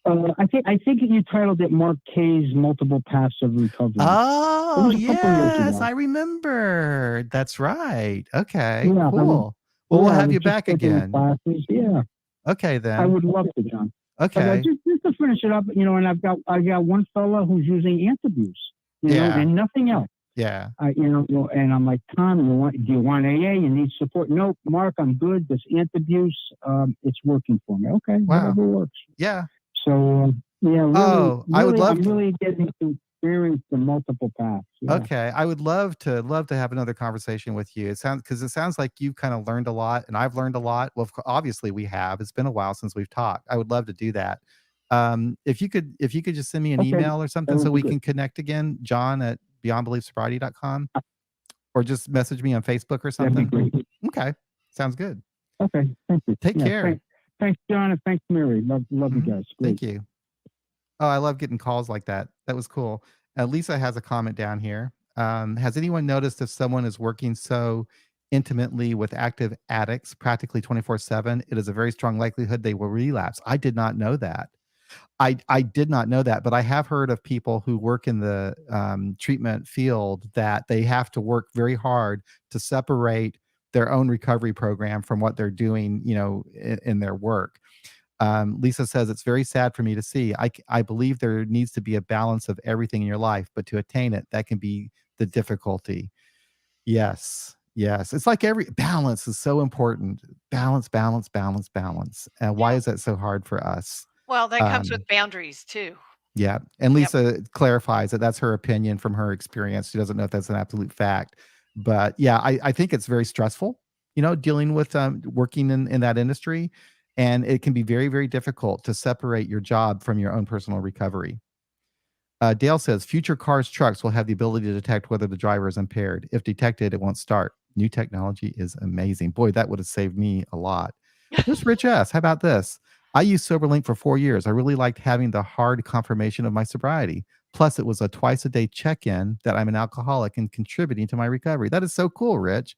I think you titled it Mark K's Multiple Paths of Recovery. Oh, was a couple years yes, ago. I remember. That's right. Okay, Yeah, I cool. Well, we'll Yeah, I have was you just back taking the again. classes. Yeah, Okay, I then. would love to, John. But Okay. just to finish it up, and I got one fella who's using Antabuse, Yeah. and nothing else. Yeah. And I'm like, Tom, do you want AA? You need support? No, Mark, I'm good. This Antabuse, it's working for me. Okay, Wow. whatever works. Yeah. So yeah, really, Oh, I would love I'm to- really getting to experience the multiple paths. Yeah. Okay. I would love to have another conversation with you. It sounds like you've kind of learned a lot and I've learned a lot. Well, obviously we have. It's been a while since we've talked. I would love to do that. If you could just send me an Okay, email or something would so be we good. can connect again, John at beyondbeliefsobriety.com, or just message me on Facebook or That'd be something. great. Okay. Sounds good. Okay, thank you. Take care. Thanks, John, and thanks, Mary. Love you Mhm. guys. Great. Thank you. Oh, I love getting calls like that. That was cool. Lisa has a comment down here. Has anyone noticed if someone is working so intimately with active addicts practically 24/7, it is a very strong likelihood they will relapse? I did not know that. I did not know that, but I have heard of people who work in the treatment field that they have to work very hard to separate their own recovery program from what they're doing, in their work. Lisa says, it's very sad for me to see. I believe there needs to be a balance of everything in your life, but to attain it, that can be the difficulty. Yes. Yes. It's like every balance is so important. Balance, balance, balance, balance. Why is that so hard for us? Well, that comes with boundaries too. Yeah. And Yep. Lisa clarifies that that's her opinion from her experience. She doesn't know if that's an absolute fact. But yeah, I think it's very stressful, dealing with working in that industry. And it can be very, very difficult to separate your job from your own personal recovery. Dale says, future cars, trucks will have the ability to detect whether the driver is impaired. If detected, it won't start. New technology is amazing. Boy, that would have saved me a lot. Here's Rich S. How about this? I used SoberLink for 4 years. I really liked having the hard confirmation of my sobriety. Plus, it was a twice-a-day check-in that I'm an alcoholic and contributing to my recovery. That is so cool, Rich.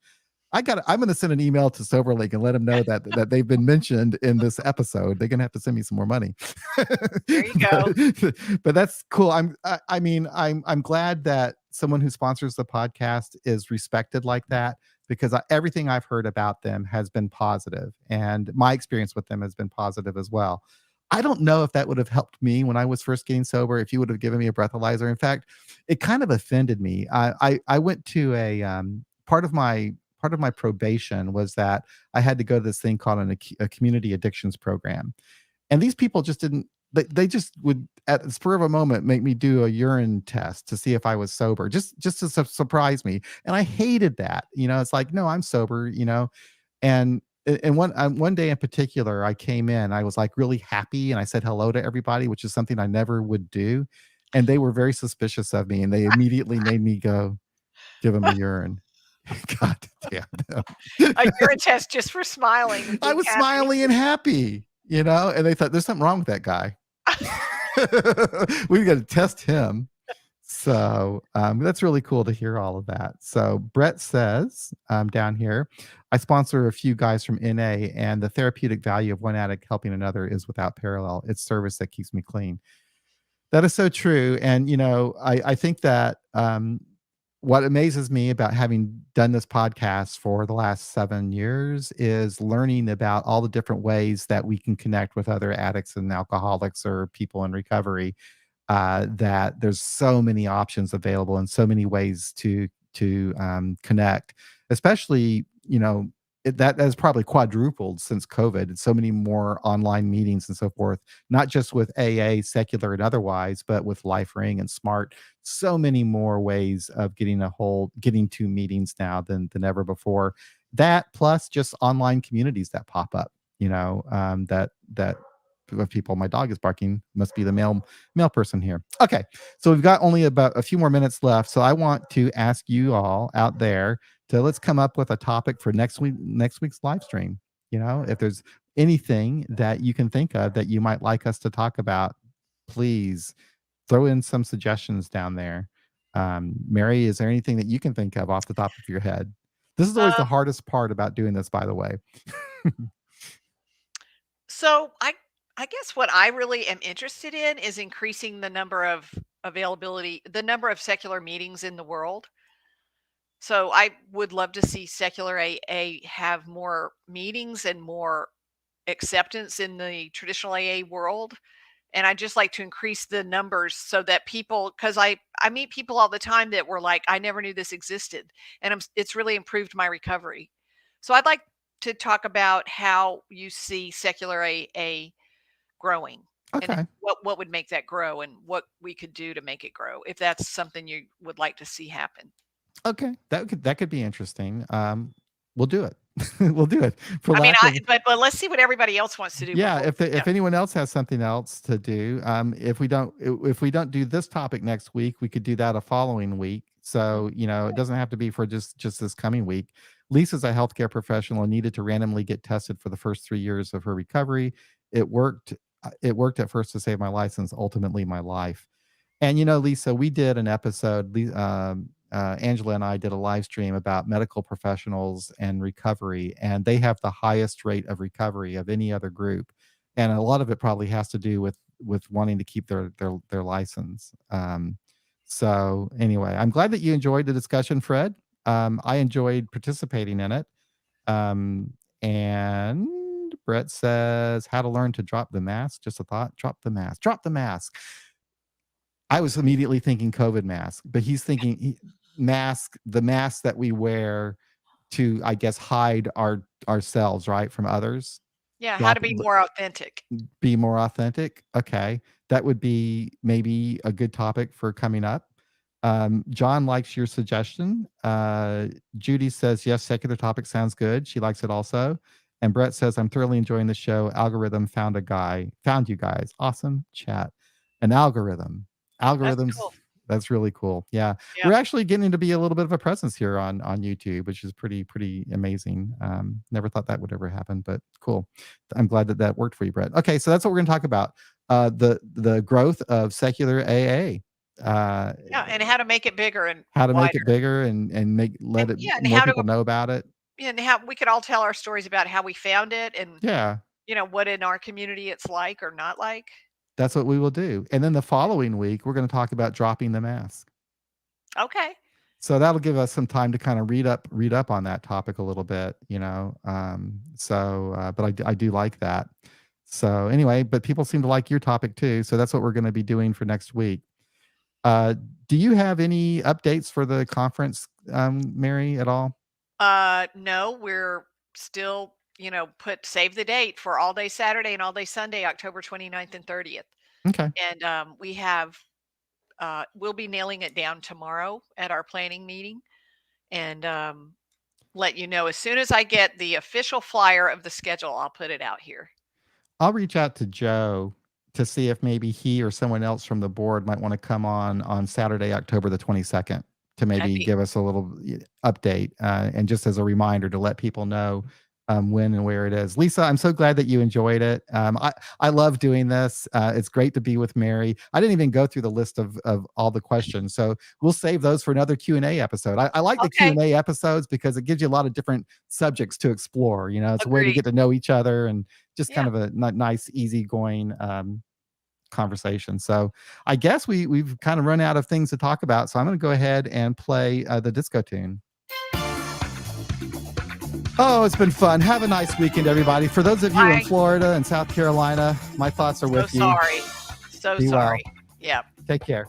I'm going to send an email to SoberLink and let them know that they've been mentioned in this episode. They're going to have to send me some more money. There you go. But that's cool. I'm glad that someone who sponsors the podcast is respected like that, because everything I've heard about them has been positive, and my experience with them has been positive as well. I don't know if that would have helped me when I was first getting sober, if you would have given me a breathalyzer. In fact, it kind of offended me. I went to a part of my probation was that I had to go to this thing called a community addictions program. And these people just didn't, they just would at the spur of a moment make me do a urine test to see if I was sober, just to surprise me. And I hated that. It's like, no, I'm sober, and one day in particular, I came in, I was like really happy and I said hello to everybody, which is something I never would do. And they were very suspicious of me and they immediately made me go give them a urine. God damn them. A urine test just for smiling. and I being was happy. smiling and happy, and they thought there's something wrong with that guy. We got to test him. So that's really cool to hear all of that. So Brett says down here, I sponsor a few guys from NA, and the therapeutic value of one addict helping another is without parallel. It's service that keeps me clean. That is so true. And, I think that what amazes me about having done this podcast for the last 7 years is learning about all the different ways that we can connect with other addicts and alcoholics or people in recovery. That there's so many options available and so many ways to connect, especially, that has probably quadrupled since COVID. So many more online meetings and so forth, not just with AA, secular and otherwise, but with LifeRing and Smart. So many more ways of getting to meetings now than ever before. That plus just online communities that pop up, that of people. My dog is barking. Must be the male person here. Okay, so we've got only about a few more minutes left. So I want to ask you all out there to let's come up with a topic for next week's live stream. If there's anything that you can think of that you might like us to talk about, please throw in some suggestions down there. Mary, is there anything that you can think of off the top of your head? This is always the Um, hardest part about doing this, by the way. so I guess what I really am interested in is increasing the number of the number of secular meetings in the world. So I would love to see secular AA have more meetings and more acceptance in the traditional AA world. And I just like to increase the numbers so that people, because I meet people all the time that were like, I never knew this existed, and it's really improved my recovery. So I'd like to talk about how you see secular AA growing, and Okay. what would make that grow, and what we could do to make it grow, if that's something you would like to see happen. Okay. That could be interesting. We'll do it. We'll do it for I mean, lack of but let's see what everybody else wants to do yeah, before. if anyone else has something else to do, if we don't do this topic next week, we could do that a following week. So, it doesn't have to be for just this coming week. Lisa's a healthcare professional and needed to randomly get tested for the first 3 years of her recovery. It worked. It worked at first to save my license, ultimately my life. And Lisa, we did an episode. Angela and I did a live stream about medical professionals and recovery, and they have the highest rate of recovery of any other group. And a lot of it probably has to do with wanting to keep their license. So anyway, I'm glad that you enjoyed the discussion, Fred. I enjoyed participating in it. And Brett says, how to learn to drop the mask. Just a thought. Drop the mask. Drop the mask. I was immediately thinking COVID mask, but he's thinking the mask that we wear to, I guess, hide ourselves, right, from others. Yeah, how to Drop be more authentic. be more authentic. Okay, that would be maybe a good topic for coming up. John likes your suggestion. Judy says yes, secular topic sounds good. She likes it also. And Brett says, I'm thoroughly enjoying the show. Algorithm found you guys. Awesome chat. An algorithm. That's Algorithms. cool. That's really cool. Yeah. Yeah. We're actually getting to be a little bit of a presence here on YouTube, which is pretty amazing. Never thought that would ever happen, but cool. I'm glad that worked for you, Brett. Okay, so that's what we're going to talk about. The growth of secular AA. Yeah, and how to make it bigger and How to make wider. it bigger and let And it yeah, and more how to people know about it. and how we could all tell our stories about how we found it, and Yeah, what in our community it's like or not like. that's what we will do. And then the following week, we're going to talk about dropping the mask. Okay. So that'll give us some time to kind of read up on that topic a little bit, but I do like that. So anyway, but people seem to like your topic too. So that's what we're going to be doing for next week. Do you have any updates for the conference, Mary, at all? No, we're still, save the date for all day Saturday and all day Sunday, October 29th and 30th. Okay. And we'll be nailing it down tomorrow at our planning meeting, and let you know as soon as I get the official flyer of the schedule. I'll put it out here. I'll reach out to Joe to see if maybe he or someone else from the board might want to come on Saturday, October the 22nd, to maybe give us a little update, and just as a reminder to let people know when and where it is. Lisa, I'm so glad that you enjoyed it. I love doing this. It's great to be with Mary. I didn't even go through the list of all the questions, so we'll save those for another Q&A episode. I like the Okay. Q&A episodes because it gives you a lot of different subjects to explore. It's a way to Agreed. get to know each other and just kind Yeah. of a nice, easygoing conversation. So I guess we've kind of run out of things to talk about. So I'm going to go ahead and play the disco tune. Oh, it's been fun. Have a nice weekend, everybody. For those of you in Bye. Florida and South Carolina, my thoughts are So with you. sorry. So Be well. sorry. Yeah. Take care.